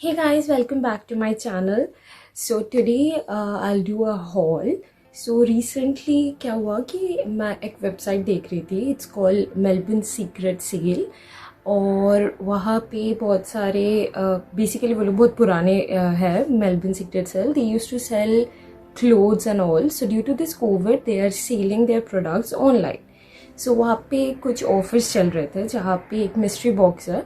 Hey guys, welcome back to my channel. So today I'll do a haul. So recently क्या हुआ कि मैं एक वेबसाइट देख रही थी. It's called Melbourne Secret Sale. और वहाँ पे बहुत सारे बेसिकली वो लोग बहुत पुराने हैं. Melbourne Secret Sale. They used to sell clothes and all. So due to this COVID, they are selling their products online. So वहाँ पे कुछ ऑफर्स चल रहे थे जहाँ पे एक मिस्ट्री बॉक्स है.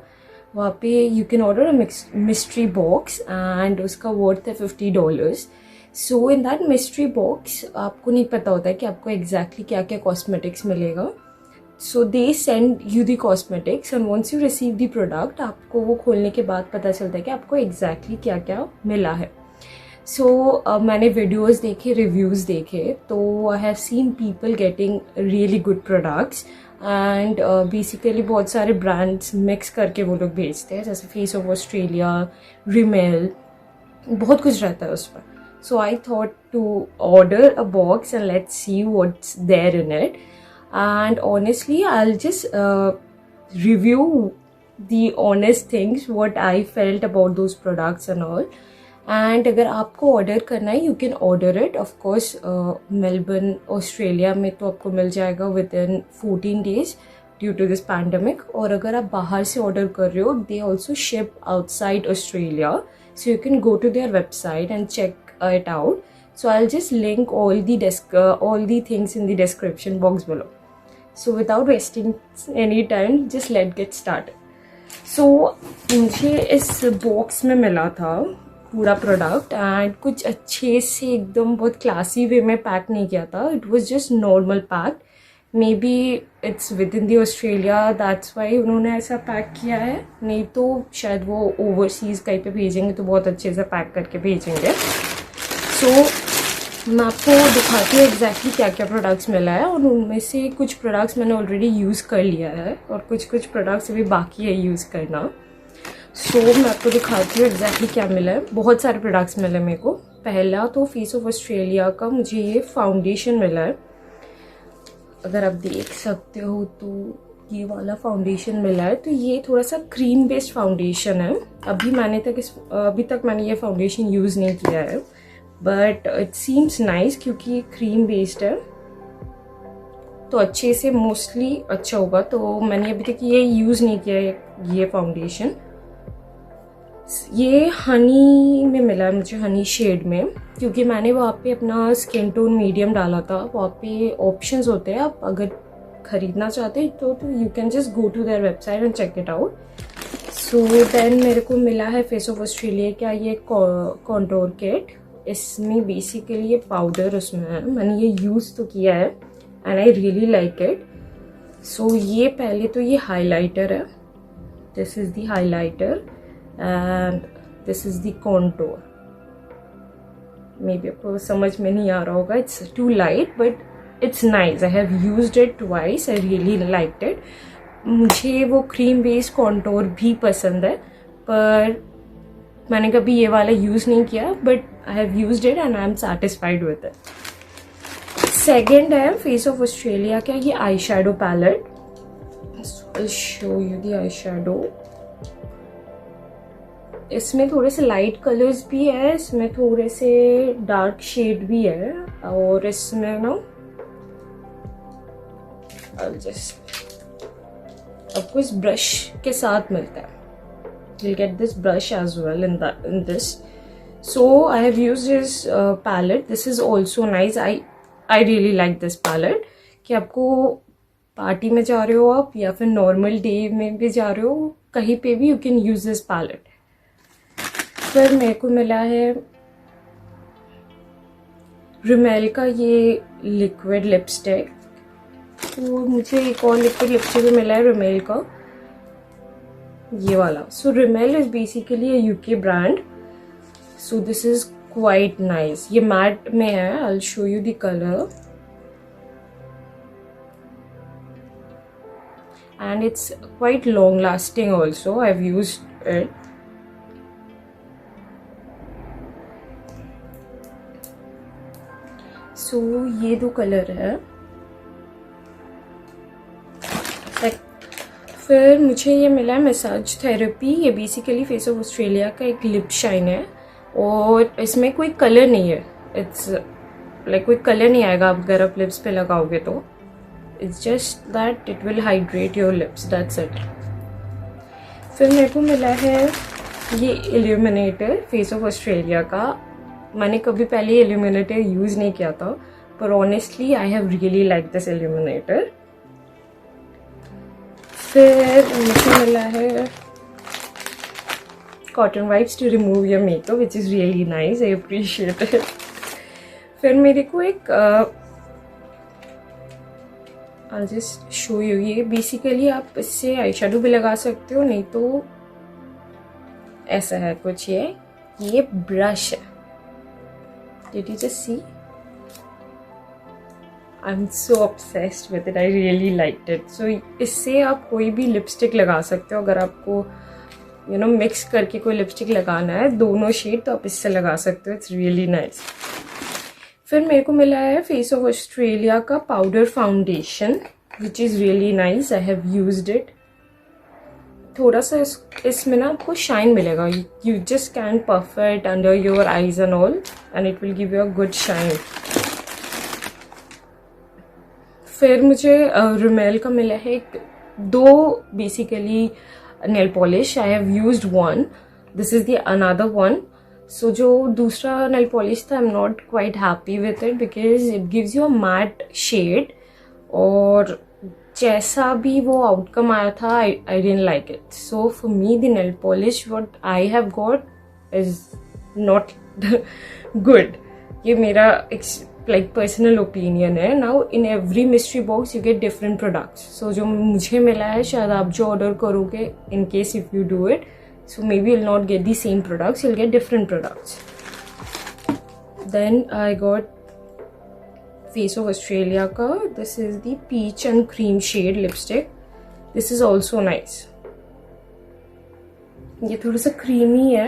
वहाँ पे you can order a mystery box and उसका वर्थ है $50. सो इन दैट मिस्ट्री बॉक्स आपको नहीं पता होता है कि आपको एग्जैक्टली क्या क्या कॉस्मेटिक्स मिलेगा. So they send you the cosmetics and once you receive the product आपको वो खोलने के बाद पता चलता है कि आपको एग्जैक्टली क्या क्या मिला है. सो मैंने वीडियोज़ देखे, रिव्यूज़ देखे, तो I have seen people getting really good products and basically बहुत सारे ब्रांड्स मिक्स करके वो लोग बेचते हैं, जैसे फेस ऑफ ऑस्ट्रेलिया, रिमेल, बहुत कुछ रहता है उस पर. So I thought to order a box and let's see what's there in it. And honestly I will just review the honest things what I felt about those products and all. And अगर आपको order करना है you can order it. Of course Melbourne Australia में तो आपको मिल जाएगा within 14 days due to this pandemic. और अगर आप बाहर से ऑर्डर कर रहे हो दे also ship outside Australia, so you can go to their website and check it out. So I will just link all the things in the description box below. So without wasting any time, just let's get started. So मुझे इस box में मिला था पूरा product and कुछ अच्छे से एकदम बहुत क्लासी वे में पैक नहीं किया था. It was just normal pack. May be it's with in the Australia, that's why उन्होंने ऐसा पैक किया है. नहीं तो शायद वो ओवरसीज़ कहीं पे भेजेंगे तो बहुत अच्छे से पैक करके भेजेंगे. सो मैं आपको दिखाती हूँ एग्जैक्टली क्या क्या प्रोडक्ट्स मिला है. और उनमें से कुछ प्रोडक्ट्स मैंने ऑलरेडी यूज़ कर लिया है और कुछ प्रोडक्ट्स अभी बाकी है यूज़ करना. सो मैं आपको दिखाती हूँ एग्जैक्टली क्या मिला है. बहुत सारे प्रोडक्ट्स मिले मेरे को. पहला तो फेस ऑफ ऑस्ट्रेलिया का मुझे ये फाउंडेशन मिला है. अगर आप देख सकते हो तो ये वाला फाउंडेशन मिला है. तो ये थोड़ा सा क्रीम बेस्ड फाउंडेशन है. अभी तक मैंने ये फाउंडेशन यूज़ नहीं किया है, बट इट सीम्स नाइस क्योंकि ये क्रीम बेस्ड है तो अच्छे से मोस्टली अच्छा होगा. तो मैंने अभी तक ये यूज़ नहीं किया है ये फाउंडेशन. ये हनी में मिला है मुझे, हनी शेड में, क्योंकि मैंने वहाँ पे अपना स्किन टोन मीडियम डाला था. वहाँ पे ऑप्शंस होते हैं, आप अगर ख़रीदना चाहते हैं तो you can just go to their website and check it out. So then मेरे को मिला है फेस ऑफ ऑस्ट्रेलिया का ये कॉन्टोर किट. इसमें बेसिकली ये पाउडर उसमें है. मैंने ये यूज़ तो किया है and I really like it. So ये पहले तो ये हाइलाइटर है. This is the highlighter and this is the contour. Maybe आपको समझ में नहीं आ रहा होगा, it's too light but it's nice. I have used it twice. I really liked it. मुझे वो क्रीम बेस्ड कॉन्टोर भी पसंद है पर मैंने कभी ये वाला यूज़ नहीं किया, but I have used it and I am satisfied with it. Second है फेस ऑफ ऑस्ट्रेलिया का ये eye shadow palette. I'll show you the eye shadow. इसमें थोड़े से लाइट कलर्स भी है, इसमें थोड़े से डार्क शेड भी है. और इसमें ना आपको इस ब्रश के साथ मिलता है. you'll get this brush as well in this. So I have used this palette. This is also nice. I really like this palette. कि आपको पार्टी में जा रहे हो आप या फिर नॉर्मल डे में भी जा रहे हो, कहीं पे भी you can use this palette. फिर मेरे को मिला है रिमेल का ये लिक्विड लिपस्टिक. तो मुझे एक और लिक्विड लिपस्टिक भी मिला है रिमेल का, ये वाला. So Rimmel is basically a UK brand. So this is quite nice. ये मैट में है. I will show you the colour and it's quite long lasting also. I have used it. So ये दो colour है. फिर मुझे ये मिला है मसाज थेरेपी। ये बेसिकली फेस ऑफ ऑस्ट्रेलिया का एक लिप शाइन है और इसमें कोई कलर नहीं है। इट्स लाइक कोई कलर नहीं आएगा अगर आप लिप्स पे लगाओगे तो। It's just that it will hydrate your lips, that's it. फिर मेरे को मिला है ये इल्यूमिनेटर फेस ऑफ ऑस्ट्रेलिया का। मैंने कभी पहले इल्यूमिनेटर यूज़ नहीं किया था, पर honestly I have really like this illuminator. फिर मुझे मिला है cotton wipes to remove your makeup, which is really nice, I appreciate it. फिर मेरे को एक I'll just show you, ये बेसिकली आप इससे आई शेडो भी लगा सकते हो, नहीं तो ऐसा है कुछ। ये ब्रश है। Did you just see? I'm so obsessed with it. I really liked it. So इससे आप कोई भी लिपस्टिक लगा सकते हो। अगर आपको मिक्स करके कोई लिपस्टिक लगाना है, दोनों शेड, तो आप इससे लगा सकते हो। It's really nice. फिर मेरे को मिला है फेस ऑफ ऑस्ट्रेलिया का powder foundation, which is really nice. I have used it. थोड़ा सा इसमें ना आपको शाइन मिलेगा। You just can puff it under your eyes and all and it will give you a good shine. फिर मुझे Rimmel का मिला है दो basically nail polish. I have used one, this is the another one. सो जो दूसरा nail polish था, I am not quite happy with it because it gives you a matte shade, और जैसा भी वो आउटकम आया था, I didn't like it. So for me the nail polish what I have got is not good. ये मेरा like personal opinion है। Now in every mystery box you get different products. So जो मुझे मिला है, शायद आप जो ऑर्डर करोगे, in case if you do it, so maybe you'll not get the same products, you'll get different products. Then I got face of Australia ka, this is the peach and cream shade lipstick. This is also nice. ये थोड़ा सा creamy है।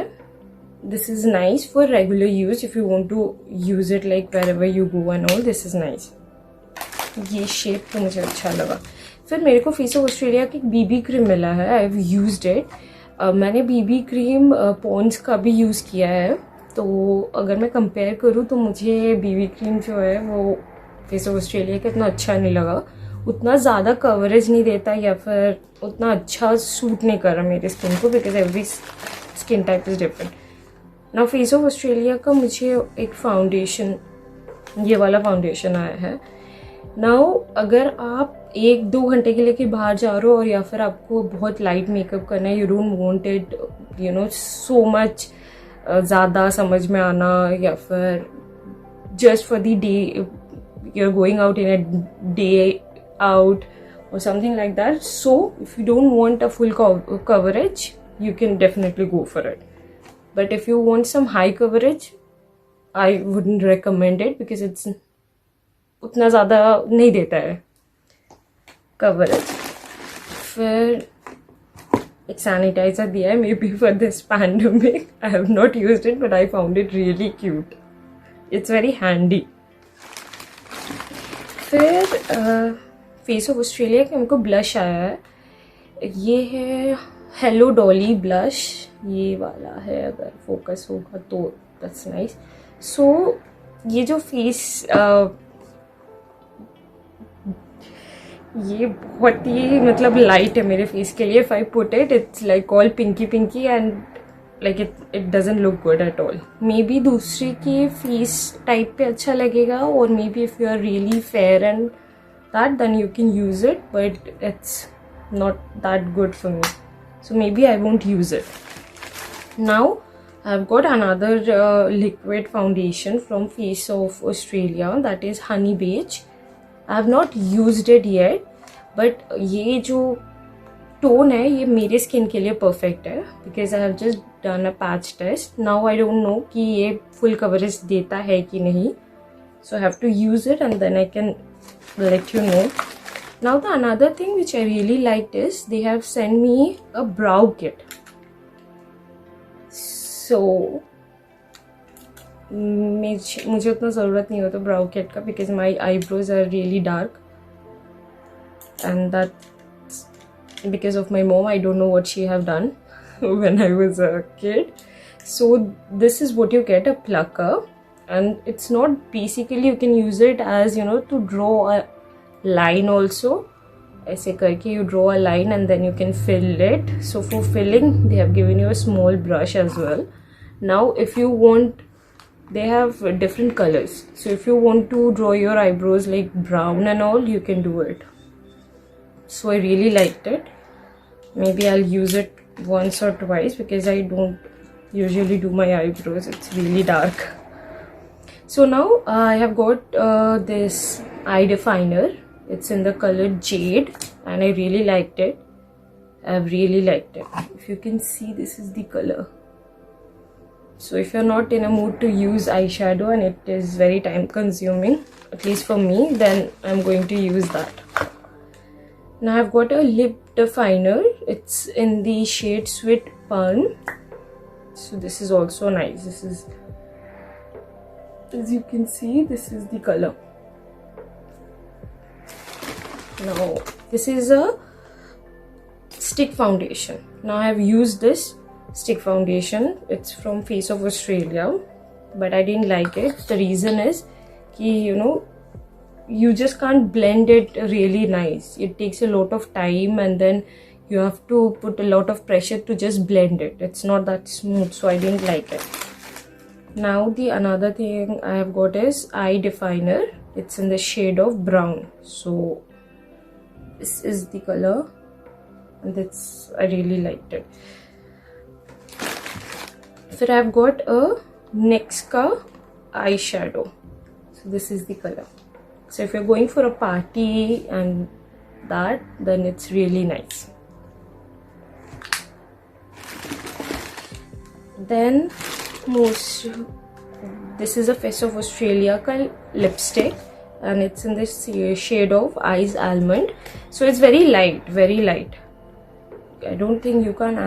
This is nice for regular use if you want to use it like wherever you go and all. This is nice. ये shape तो मुझे अच्छा लगा। फिर मेरे को फेस ऑफ ऑस्ट्रेलिया की बीबी क्रीम मिला है। आई हैव यूज्ड इट। मैंने बीबी क्रीम पॉन्ड्स का भी यूज़ किया है, तो अगर मैं कंपेयर करूँ तो मुझे बीबी क्रीम जो है वो फेस ऑफ ऑस्ट्रेलिया का इतना अच्छा नहीं लगा। उतना ज़्यादा कवरेज नहीं देता, या फिर उतना अच्छा सूट नहीं कर रहा मेरे स्किन को, because every skin type is different. ना फेस ऑफ ऑस्ट्रेलिया का मुझे एक फाउंडेशन, ये वाला फाउंडेशन आया है। नाउ अगर आप 1-2 घंटे के लिए कि बाहर जा रहे हो, और या फिर आपको बहुत लाइट मेकअप करना है, you don't want it so much ज़्यादा समझ में आना, या फिर just for the day you are going out in a day out or something like that. So if you don't want a full coverage, you can definitely go for it. But if you want some high coverage, I wouldn't recommend it because it's उतना ज़्यादा नहीं देता है coverage. फिर एक sanitiser दिया है, may be for this pandemic. I have not used it but I found it really cute, it's very handy. फिर फेस ऑफ ऑस्ट्रेलिया का हमको ब्लश आया है। ये है हेलो डॉली ब्लश, ये वाला है। अगर फोकस होगा तो दैट्स नाइस। सो ये जो फेस ये बहुत ही मतलब लाइट है मेरे फेस के लिए। If I put it, it's like all pinky pinky and like it doesn't look good at all. Maybe दूसरे की फेस टाइप पे अच्छा लगेगा, और maybe if you are really fair and that, then you can use it, but it's not that good for me, so maybe I won't use it. Now I have got another liquid foundation from Face of Australia, that is Honey Beige. I have not used it yet, but ये जो tone है ये मेरे skin के लिए perfect है, because I have just done a patch test. Now I don't know कि ये फुल कवरेज देता है कि नहीं, so I have to use it and then I can let you know. Now the another thing which I really like is they have send me a brow kit. So मुझे उतना ज़रूरत नहीं होता brow kit का, because my eyebrows are really dark and that's because of my mom. I don't know what she have done when I was a kid. So this is what you get, a plucker, and it's not, basically you can use it as, you know, to draw a line also. ऐसे करके you draw a line and then you can fill it. So for filling they have given you a small brush as well. Now if you want, they have different colors, so if you want to draw your eyebrows like brown and all, you can do it. So I really liked it. Maybe I'll use it once or twice because I don't usually do my eyebrows, it's really dark. So now I have got this eye definer. It's in the color Jade and I really liked it. I've really liked it. If you can see, this is the color. So if you're not in a mood to use eyeshadow and it is very time consuming, at least for me, then I'm going to use that. Now I've got a lip definer. It's in the shade Sweet Pun. So this is also nice. This is, as you can see, this is the color. Now this is a stick foundation. Now I have used this stick foundation. It's from Face of Australia, but I didn't like it. The reason is कि, you know, you just can't blend it really nice. It takes a lot of time and then you have to put a lot of pressure to just blend it. It's not that smooth, so I didn't like it. Now the another thing I have got is eye definer. It's in the shade of brown. So this is the color and I really liked it. Then I've got a NYX eyeshadow. So this is the color. So if you're going for a party and that, then it's really nice. Then this is a Face of Australia lipstick and it's in this shade of Ice Almond. So it's very light, very light. I don't think you can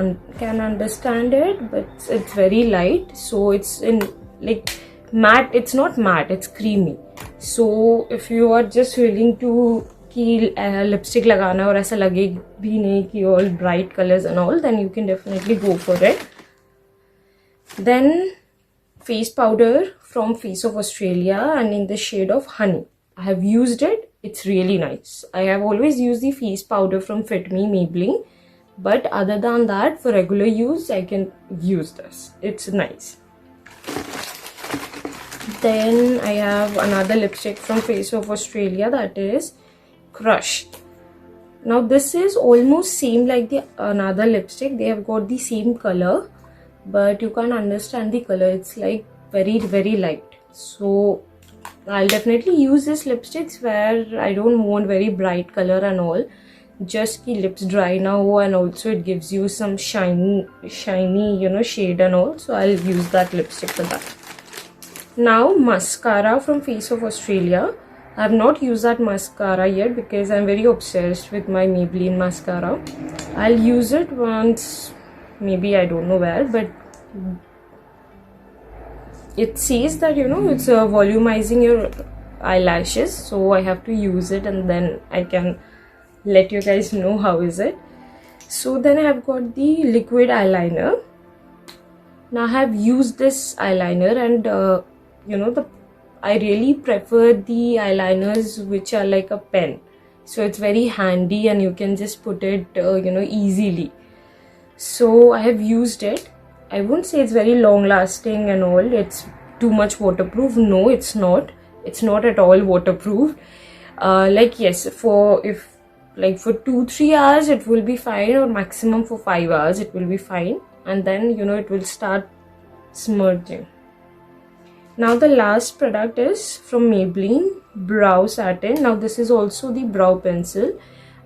understand it, but it's very light. So it's in like matte. It's not matte, it's creamy. So if you are just willing to कि lipstick लगाना और ऐसा लगे भी नहीं कि all bright colors and all, then you can definitely go for it. Then face powder from Face of Australia and in the shade of Honey. I have used it. It's really nice. I have always used the face powder from Fit Me Maybelline, but other than that, for regular use, I can use this. It's nice. Then I have another lipstick from Face of Australia, that is Crush. Now this is almost same like the another lipstick. They have got the same color, but you can't understand the color. It's like very, very light. So I'll definitely use this lipsticks where I don't want very bright color and all. Just ki lips dry now, and also it gives you some shiny, you know, shade and all. So I'll use that lipstick for that. Now mascara from Face of Australia. I have not used that mascara yet because I'm very obsessed with my Maybelline mascara. I'll use it once, maybe, I don't know where, but it says that, you know, it's volumizing your eyelashes. So I have to use it and then I can let you guys know how is it. So then I have got the liquid eyeliner. Now I have used this eyeliner and you know, I really prefer the eyeliners which are like a pen. So it's very handy and you can just put it you know, easily. So I have used it. I wouldn't say it's very long lasting and all. It's too much waterproof. No, it's not. It's not at all waterproof. Like yes, for 2-3 hours it will be fine, or maximum for 5 hours it will be fine, and then, you know, it will start smudging. Now the last product is from Maybelline Brow Satin. Now this is also the brow pencil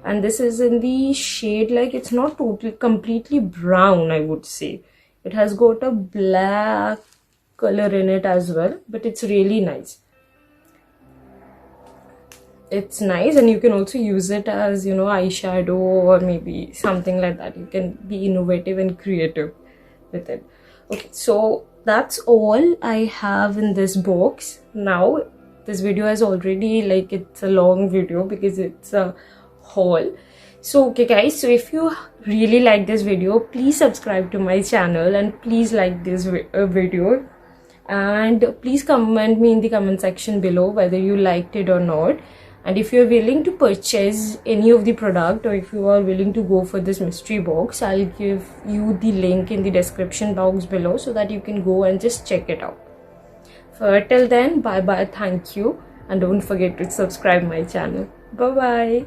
and this is in the shade, like, it's not totally completely brown, I would say. It has got a black color in it as well, but it's really nice. It's nice, and you can also use it as, you know, eyeshadow or maybe something like that. You can be innovative and creative with it. Okay, so that's all I have in this box. Now this video is already, like, it's a long video because it's a haul. So okay guys, so if you really like this video, please subscribe to my channel and please like this video, and please comment me in the comment section below whether you liked it or not. And if you're willing to purchase any of the product, or if you are willing to go for this mystery box, I'll give you the link in the description box below so that you can go and just check it out. For till then, bye bye, thank you, and don't forget to subscribe my channel. Bye bye.